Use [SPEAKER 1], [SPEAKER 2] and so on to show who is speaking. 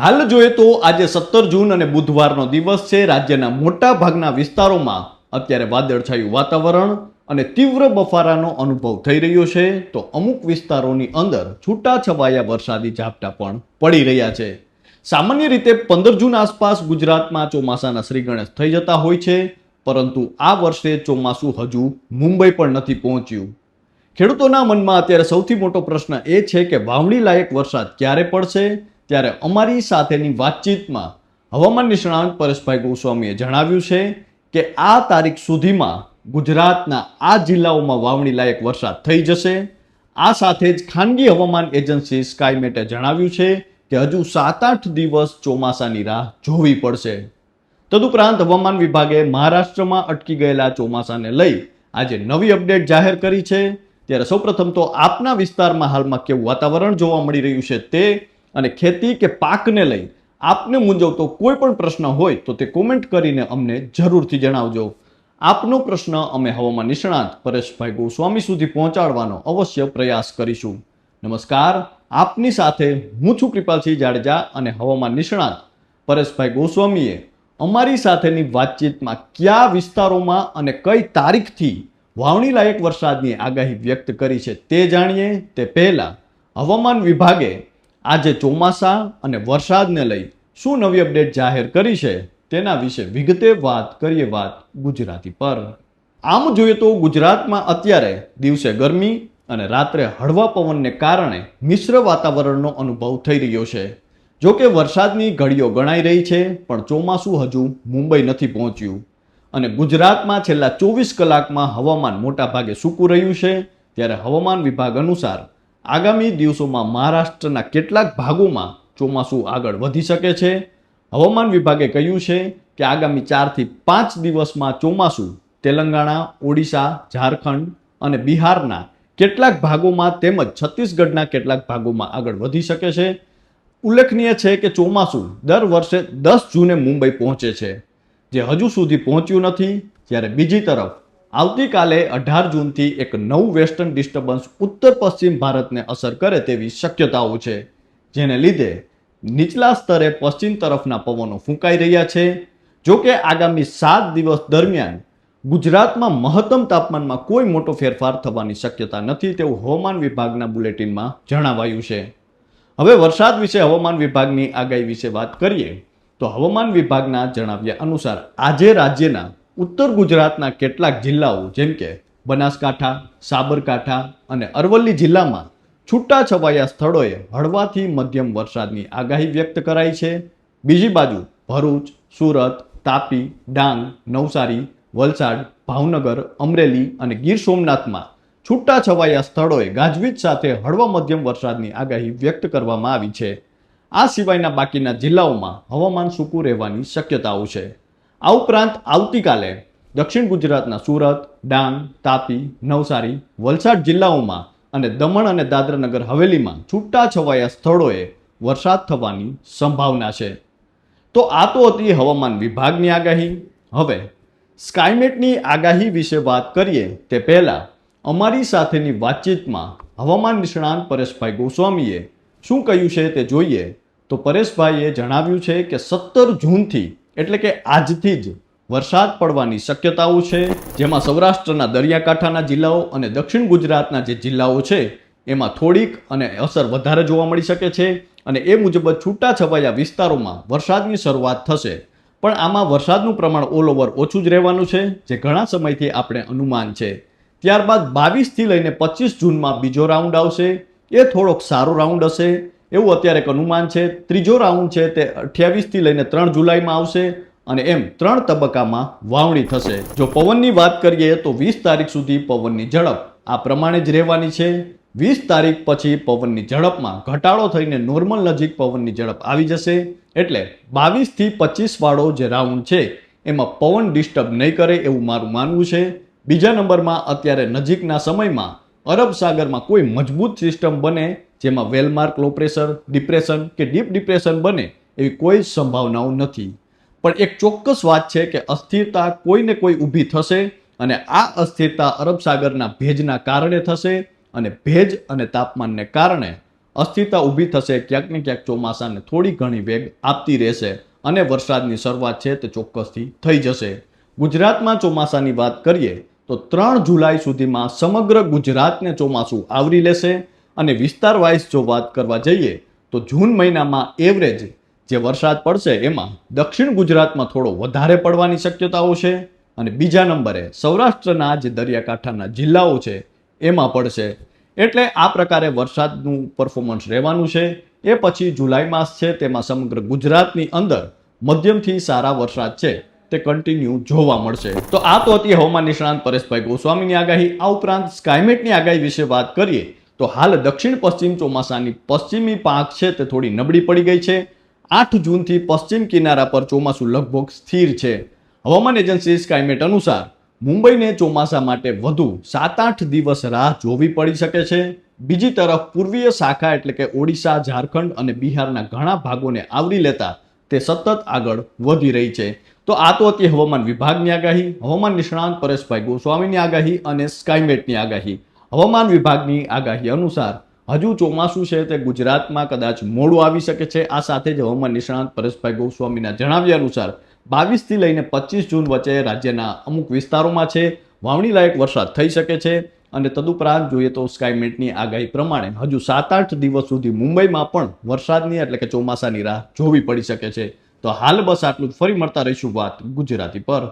[SPEAKER 1] હાલ જોઈએ તો આજે 17 જૂન અને બુધવારનો દિવસ છે। રાજ્યના મોટા ભાગના વિસ્તારોમાં અત્યારે વાદળછાયું વાતાવરણ અને તીવ્ર બફારાનો અનુભવ થઈ રહ્યો છે, તો અમુક વિસ્તારોની અંદર છૂટાછવાયા વરસાદી ઝાપટા પણ પડી રહ્યા છે। સામાન્ય રીતે 15 જૂન આસપાસ ગુજરાતમાં ચોમાસાના શ્રીગણેશ થઈ જતા હોય છે, પરંતુ આ વર્ષે ચોમાસું હજુ મુંબઈ પણ નથી પહોંચ્યું। ખેડૂતોના મનમાં અત્યારે સૌથી મોટો પ્રશ્ન એ છે કે વાવણી લાયક વરસાદ ક્યારે પડશે। ત્યારે અમારી સાથેની વાતચીતમાં હવામાન નિષ્ણાંત પરેશભાઈ ગોસ્વામીએ જણાવ્યું છે કે આ તારીખ સુધીમાં ગુજરાતના આ જિલ્લાઓમાં વાવણી લાયક વરસાદ થઈ જશે। આ સાથે જ ખાનગી હવામાન એજન્સી સ્કાયમેટે જણાવ્યું છે કે હજુ 7-8 દિવસ ચોમાસાની રાહ જોવી પડશે। તદુપરાંત હવામાન વિભાગે મહારાષ્ટ્રમાં અટકી ગયેલા ચોમાસાને લઈ આજે નવી અપડેટ જાહેર કરી છે। ત્યારે સૌપ્રથમ તો આપના વિસ્તારમાં હાલમાં કેવું વાતાવરણ જોવા મળી રહ્યું છે તે અને ખેતી કે પાકને લઈ આપને મૂંઝવતો કોઈ પણ પ્રશ્ન હોય તો તે કોમેન્ટ કરીને અમને જરૂરથી જણાવજો। આપનો પ્રશ્ન અમે હવામાન નિષ્ણાંત પરેશભાઈ ગોસ્વામી સુધી પહોંચાડવાનો અવશ્ય પ્રયાસ કરીશું। નમસ્કાર, આપની સાથે હું છું કૃપાલસિંહ જાડેજા અને હવામાન નિષ્ણાંત પરેશભાઈ ગોસ્વામીએ અમારી સાથેની વાતચીતમાં કયા વિસ્તારોમાં અને કઈ તારીખથી વાવણી લાયક વરસાદની આગાહી વ્યક્ત કરી છે તે જાણીએ। તે પહેલા હવામાન વિભાગે આજે ચોમાસા અને વરસાદને લઈ શું નવી અપડેટ જાહેર કરી છે તેના વિશે વિગતે વાત કરીએ। વાત ગુજરાતી પર આમ જોઈએ તો ગુજરાતમાં અત્યારે દિવસે ગરમી અને રાત્રે હળવા પવનને કારણે મિશ્ર વાતાવરણનો અનુભવ થઈ રહ્યો છે। જો કે વરસાદની ઘડીઓ ગણાઈ રહી છે, પણ ચોમાસું હજુ મુંબઈ નથી પહોંચ્યું અને ગુજરાતમાં છેલ્લા 24 કલાકમાં હવામાન મોટા ભાગે સૂકું રહ્યું છે। ત્યારે હવામાન વિભાગ અનુસાર આગામી દિવસોમાં મહારાષ્ટ્રના કેટલાક ભાગોમાં ચોમાસું આગળ વધી શકે છે। હવામાન વિભાગે કહ્યું છે કે આગામી 4 થી 5 દિવસમાં ચોમાસું તેલંગાણા, ઓડિશા, ઝારખંડ અને બિહારના કેટલાક ભાગોમાં તેમજ છત્તીસગઢના કેટલાક ભાગોમાં આગળ વધી શકે છે। ઉલ્લેખનીય છે કે ચોમાસું દર વર્ષે 10 જૂને મુંબઈ પહોંચે છે, જે હજુ સુધી પહોંચ્યું નથી। જ્યારે બીજી તરફ આવતીકાલે 18 જૂનથી એક નવું વેસ્ટર્ન ડિસ્ટર્બન્સ ઉત્તર પશ્ચિમ ભારતને અસર કરે તેવી શક્યતાઓ છે, જેને લીધે નીચલા સ્તરે પશ્ચિમ તરફના પવનો ફૂંકાઈ રહ્યા છે। જો કે આગામી 7 દિવસ દરમિયાન ગુજરાતમાં મહત્તમ તાપમાનમાં કોઈ મોટો ફેરફાર થવાની શક્યતા નથી તેવું હવામાન વિભાગના બુલેટિનમાં જણાવાયું છે। હવે વરસાદ વિશે હવામાન વિભાગની આગાહી વિશે વાત કરીએ તો હવામાન વિભાગના જણાવ્યા અનુસાર આજે રાજ્યના ઉત્તર ગુજરાતના કેટલાક જિલ્લાઓ જેમ કે બનાસકાંઠા, સાબરકાંઠા અને અરવલ્લી જિલ્લામાં છૂટાછવાયા સ્થળોએ હળવાથી મધ્યમ વરસાદની આગાહી વ્યક્ત કરાઈ છે। બીજી બાજુ ભરૂચ, સુરત, તાપી, ડાંગ, નવસારી, વલસાડ, ભાવનગર, અમરેલી અને ગીર સોમનાથમાં છૂટાછવાયા સ્થળોએ ગાજવીજ સાથે હળવા મધ્યમ વરસાદની આગાહી વ્યક્ત કરવામાં આવી છે। આ સિવાયના બાકીના જિલ્લાઓમાં હવામાન સૂકું રહેવાની શક્યતાઓ છે। આ ઉપરાંત આવતીકાલે દક્ષિણ ગુજરાતના સુરત, ડાંગ, તાપી, નવસારી, વલસાડ જિલ્લાઓમાં અને દમણ અને દાદરાનગર હવેલીમાં છૂટાછવાયા સ્થળોએ વરસાદ થવાની સંભાવના છે। તો આ તો હતી હવામાન વિભાગની આગાહી। હવે સ્કાયમેટની આગાહી વિશે વાત કરીએ તે પહેલા અમારી સાથેની વાતચીતમાં હવામાન નિષ્ણાંત પરેશભાઈ ગોસ્વામીએ શું કહ્યું છે તે જોઈએ તો પરેશભાઈએ જણાવ્યું છે કે 17 જૂનથી એટલે કે આજથી જ વરસાદ પડવાની શક્યતાઓ છે, જેમાં સૌરાષ્ટ્રના દરિયાકાંઠાના જિલ્લાઓ અને દક્ષિણ ગુજરાતના જે જિલ્લાઓ છે એમાં થોડીક અને અસર વધારે જોવા મળી શકે છે અને એ મુજબ છૂટાછવાયા વિસ્તારોમાં વરસાદની શરૂઆત થશે। પણ આમાં વરસાદનું પ્રમાણ ઓલ ઓવર ઓછું જ રહેવાનું છે, જે ઘણા સમયથી આપણે અનુમાન છે। ત્યારબાદ 22 થી લઈને 25 જૂનમાં બીજો રાઉન્ડ આવશે, એ થોડોક સારો રાઉન્ડ હશે એવું અત્યારે એક અનુમાન છે। ત્રીજો રાઉન્ડ છે તે 28 થી લઈને 3 જુલાઈમાં આવશે અને એમ 3 તબક્કામાં વાવણી થશે। જો પવનની વાત કરીએ તો 20 તારીખ સુધી પવનની ઝડપ આ પ્રમાણે જ રહેવાની છે। 20 તારીખ પછી પવનની ઝડપમાં ઘટાડો થઈને નોર્મલ નજીક પવનની ઝડપ આવી જશે, એટલે 22 થી 25 વાળો જે રાઉન્ડ છે એમાં પવન ડિસ્ટર્બ નહીં કરે એવું મારું માનવું છે। બીજા નંબરમાં અત્યારે નજીકના સમયમાં અરબ સાગરમાં કોઈ મજબૂત સિસ્ટમ બને જેમાં વેલમાર્ક લો પ્રેશર, ડિપ્રેશન કે ડીપ ડિપ્રેશન બને એવી કોઈ સંભાવનાઓ નથી। પણ એક ચોક્કસ વાત છે કે અસ્થિરતા કોઈને કોઈ ઊભી થશે અને આ અસ્થિરતા અરબ સાગરના ભેજના કારણે થશે અને ભેજ અને તાપમાનને કારણે અસ્થિરતા ઊભી થશે, ક્યાંક ને ક્યાંક ચોમાસાને થોડી ઘણી વેગ આપતી રહેશે અને વરસાદની શરૂઆત છે તે ચોક્કસથી થઈ જશે. ગુજરાતમાં ચોમાસાની વાત કરીએ તો 3 જુલાઈ સુધીમાં સમગ્ર ગુજરાતને ચોમાસું આવરી લેશે અને વિસ્તાર વાઇઝ જો વાત કરવા જઈએ તો જૂન મહિનામાં એવરેજ જે વરસાદ પડશે એમાં દક્ષિણ ગુજરાતમાં થોડો વધારે પડવાની શક્યતાઓ છે અને બીજા નંબરે સૌરાષ્ટ્રના જે દરિયાકાંઠાના જિલ્લાઓ છે એમાં પડશે. એટલે આ પ્રકારે વરસાદનું પરફોર્મન્સ રહેવાનું છે. એ પછી જુલાઈ માસ છે તેમાં સમગ્ર ગુજરાતની અંદર મધ્યમથી સારા વરસાદ છે તે કન્ટિન્યુ જોવા મળશે. તો આ તો હતી હવામાન નિષ્ણાંત પરેશભાઈ ગોસ્વામીની આગાહી. આ ઉપરાંત સ્કાયમેટની આગાહી વિશે વાત કરીએ તો હાલ દક્ષિણ પશ્ચિમ ચોમાસાની પશ્ચિમી પાંખ છે તે થોડી નબળી પડી ગઈ છે. 8 જૂનથી પશ્ચિમ કિનારા પર ચોમાસું લગભગ સ્થિર છે. હવામાન એજન્સી સ્કાયમેટ અનુસાર મુંબઈને ચોમાસા માટે વધુ 7-8 દિવસ રાહ જોવી પડી શકે છે. બીજી તરફ પૂર્વીય શાખા એટલે કે ઓડિશા, ઝારખંડ અને બિહારના ઘણા ભાગોને આવરી લેતા તે સતત આગળ વધી રહી છે. તો આ તો હતી હવામાન વિભાગની આગાહી, હવામાન નિષ્ણાંત પરેશભાઈ ગોસ્વામીની આગાહી અને સ્કાયમેટની આગાહી. હવામાન વિભાગની આગાહી અનુસાર હજુ ચોમાસું છે તે ગુજરાતમાં કદાચ મોડું આવી શકે છે. આ સાથે જ હવામાન નિષ્ણાંત પરેશભાઈ ગોસ્વામીના જણાવ્યા અનુસાર 22 થી લઈને 25 જૂન વચ્ચે રાજ્યના અમુક વિસ્તારોમાં છે વાવણી લાયક વરસાદ થઈ શકે છે. અને તદુપરાંત જોઈએ તો સ્કાયમેટની આગાહી પ્રમાણે હજુ 7-8 દિવસ સુધી મુંબઈમાં પણ વરસાદની એટલે કે ચોમાસાની રાહ જોવી પડી શકે છે. તો હાલ બસ આટલું જ. ફરી મળતા રહીશું વાત ગુજરાતી પર.